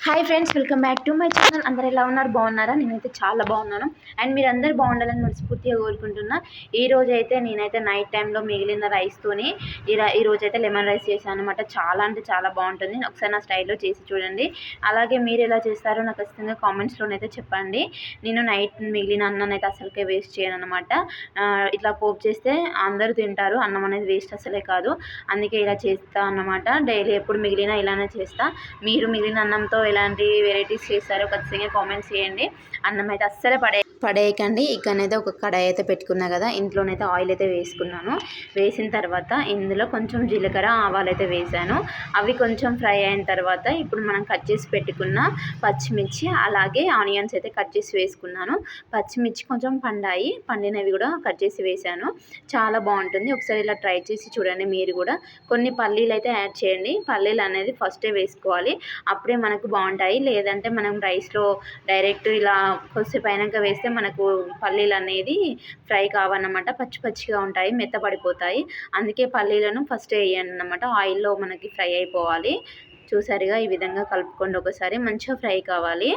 Hi friends, welcome back to my channel. అందరు ఎలా ఉన్నారు? బాగున్నారా? నేనైతే చాలా బాగున్నాను. అండ్ మీరు అందరు బాగుండాలని మనస్ఫూర్తిగా కోరుకుంటున్నా. ఈ రోజు అయితే నేనైతే నైట్ టైంలో మిగిలిన రైస్తోని ఈ రోజు అయితే లెమన్ రైస్ చేశాను అనమాట. చాలా అంటే చాలా బాగుంటుంది. ఒకసారి నా స్టైల్లో చేసి చూడండి. అలాగే మీరు ఎలా చేస్తారో నాకు ఖచ్చితంగా కామెంట్స్లోనైతే చెప్పండి. నేను నైట్ మిగిలిన అన్నం అయితే అసలుకే వేస్ట్ చేయను అనమాట. ఇట్లా పోపు చేస్తే అందరూ తింటారు. అన్నం అనేది వేస్ట్ అసలే కాదు. అందుకే ఇలా చేస్తా అన్నమాట. డైలీ ఎప్పుడు మిగిలినా ఇలానే చేస్తా. మీరు మిగిలిన అన్నంతో ఎలాంటి వెరైటీస్ చేస్తారో ఖచ్చితంగా కామెంట్స్ చేయండి. అన్నం అయితే అస్సలు పడేయకండి. ఇక్కడనైతే ఒక కడాయి అయితే పెట్టుకున్నా కదా, ఇంట్లోనైతే ఆయిల్ అయితే వేసుకున్నాను. వేసిన తర్వాత ఇందులో కొంచెం జీలకర్ర ఆవాలు అయితే వేసాను. అవి కొంచెం ఫ్రై అయిన తర్వాత ఇప్పుడు మనం కట్ చేసి పెట్టుకున్న పచ్చిమిర్చి అలాగే ఆనియన్స్ అయితే కట్ చేసి వేసుకున్నాను. పచ్చిమిర్చి కొంచెం పండినవి కూడా కట్ చేసి వేసాను. చాలా బాగుంటుంది. ఒకసారి ఇలా ట్రై చేసి చూడండి. మీరు కూడా కొన్ని పల్లీలు అయితే యాడ్ చేయండి. పల్లీలు అనేది ఫస్టే వేసుకోవాలి, అప్పుడే మనకు బాగుంటాయి. లేదంటే మనం రైస్లో డైరెక్ట్ ఇలా కొద్దిసేపు అయినాక వేస్తే మనకు పల్లీలు అనేది ఫ్రై కావన్నమాట. పచ్చి పచ్చిగా ఉంటాయి, మెత్తపడిపోతాయి. అందుకే పల్లీలను ఫస్ట్ వేయండి అన్నమాట. ఆయిల్లో మనకి ఫ్రై అయిపోవాలి. చూసారుగా, ఈ విధంగా కలుపుకోండి. ఒకసారి మంచిగా ఫ్రై కావాలి.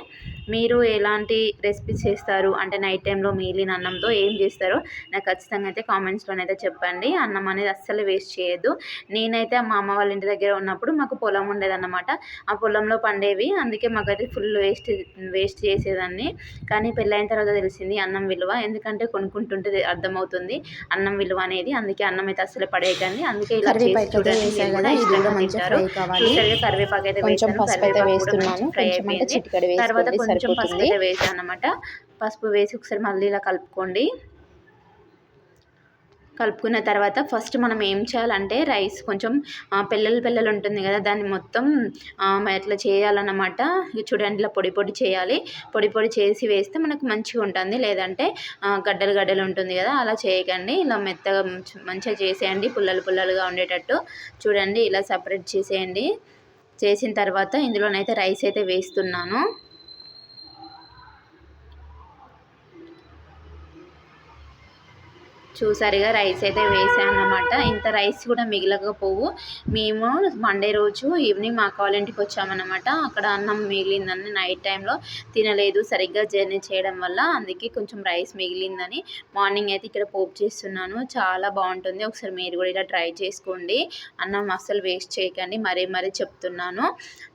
మీరు ఎలాంటి రెసిపీస్ చేస్తారు అంటే నైట్ టైంలో మిగిలిన అన్నంతో ఏం చేస్తారో నాకు ఖచ్చితంగా అయితే కామెంట్స్లోనైతే చెప్పండి. అన్నం అనేది అస్సలు వేస్ట్ చేయొద్దు. నేనైతే మా అమ్మ వాళ్ళ ఇంటి దగ్గర ఉన్నప్పుడు మాకు పొలం ఉండేదన్నమాట. ఆ పొలంలో పండేవి, అందుకే మాకైతే ఫుల్ వేస్ట్ చేసేదాన్ని. కానీ పెళ్ళైన తర్వాత తెలిసింది అన్నం విలువ. ఎందుకంటే కొనుక్కుంటుంటే అర్థమవుతుంది అన్నం విలువ అనేది. అందుకే అన్నం అయితే అస్సలు పడేయకండి. అందుకే ఇలా చేసి చూడండి. కరివేపాకు అయితే వేసాను. కరివేపాకు కూడా మంచి ఫ్రై అయిపోయింది. తర్వాత కొంచెం పసుపు అయితే వేసాను అనమాట. పసుపు వేసి ఒకసారి మళ్ళీ ఇలా కలుపుకున్న తర్వాత ఫస్ట్ మనం ఏం చేయాలంటే రైస్ కొంచెం పెళ్ళలు ఉంటుంది కదా, దాన్ని మొత్తం ఇట్లా చేయాలన్నమాట. చూడండి, ఇలా పొడి చేయాలి. పొడి చేసి వేస్తే మనకు మంచిగా ఉంటుంది. లేదంటే గడ్డలు ఉంటుంది కదా, అలా చేయకండి. ఇలా మెత్తగా మంచిగా చేసేయండి. పుల్లలుగా ఉండేటట్టు చూడండి. ఇలా సపరేట్ చేసేయండి. చేసిన తర్వాత ఇందులోనైతే రైస్ అయితే వేస్తున్నాను. చూసారుగా, రైస్ అయితే వేసాను అన్నమాట. ఇంత రైస్ కూడా మిగలకపోవు. మేము మండే రోజు ఈవినింగ్ మా అక్క వాళ్ళ ఇంటికి వచ్చామన్నమాట. అక్కడ అన్నం మిగిలిందని నైట్ టైంలో తినలేదు సరిగ్గా జర్నీ చేయడం వల్ల. అందుకే కొంచెం రైస్ మిగిలిందని మార్నింగ్ అయితే ఇక్కడ పోపు చేస్తున్నాను. చాలా బాగుంటుంది. ఒకసారి మీరు కూడా ఇలా ట్రై చేసుకోండి. అన్నం అస్సలు వేస్ట్ చేయకండి. మరీ చెప్తున్నాను.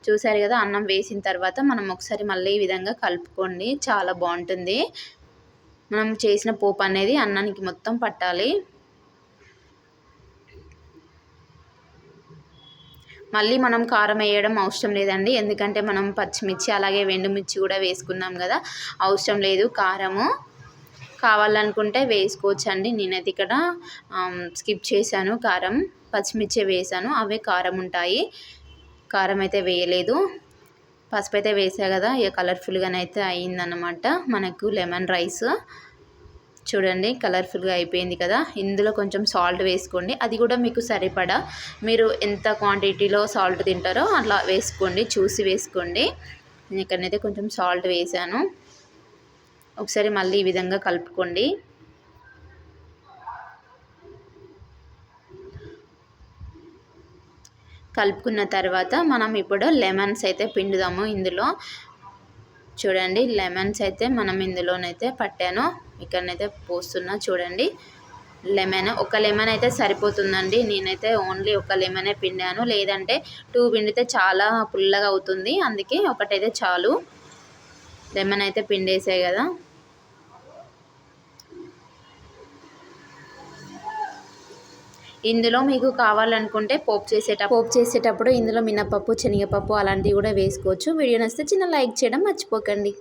చూసారు కదా, అన్నం వేసిన తర్వాత మనం ఒకసారి మళ్ళీ ఈ విధంగా కలుపుకోండి. చాలా బాగుంటుంది. మనం చేసిన పోపు అనేది అన్నానికి మొత్తం పట్టాలి. మళ్ళీ మనం కారం వేయడం అవసరం లేదండి. ఎందుకంటే మనం పచ్చిమిర్చి అలాగే ఎండుమిర్చి కూడా వేసుకున్నాం కదా, అవసరం లేదు కారము. కావాలనుకుంటే వేసుకోవచ్చండి. నేనైతే ఇక్కడ స్కిప్ చేశాను. కారం పచ్చిమిర్చి వేసాను, అవే కారం ఉంటాయి. కారం అయితే వేయలేదు. పసుపు అయితే వేసా కదా, ఇక కలర్ఫుల్గానైతే అయిందన్నమాట మనకు లెమన్ రైస్. చూడండి, కలర్ఫుల్గా అయిపోయింది కదా. ఇందులో కొంచెం సాల్ట్ వేసుకోండి. అది కూడా మీకు సరిపడా, మీరు ఎంత క్వాంటిటీలో సాల్ట్ తింటారో అట్లా వేసుకోండి, చూసి వేసుకోండి. నేను ఇక్కడనైతే కొంచెం సాల్ట్ వేసాను. ఒకసారి మళ్ళీ ఈ విధంగా కలుపుకోండి. కలుపుకున్న తర్వాత మనం ఇప్పుడు లెమన్స్ అయితే పిండుదాము. ఇందులో చూడండి, లెమన్స్ అయితే మనం ఇందులోనైతే పట్టాను. ఇక్కడనైతే పోస్తున్నా. చూడండి, ఒక లెమన్ అయితే సరిపోతుందండి. నేనైతే ఓన్లీ ఒక లెమనే పిండాను. లేదంటే 2 పిండితే చాలా పుల్లగా అవుతుంది. అందుకే ఒకటైతే చాలు. లెమన్ అయితే పిండేసాయి కదా. ఇందులో మీకు కావాలనుకుంటే పోపు చేసేటప్పుడు ఇందులో మినపప్పు, శనగపప్పు అలాంటివి కూడా వేసుకోవచ్చు. వీడియో నచ్చితే చిన్న లైక్ చేయడం మర్చిపోకండి.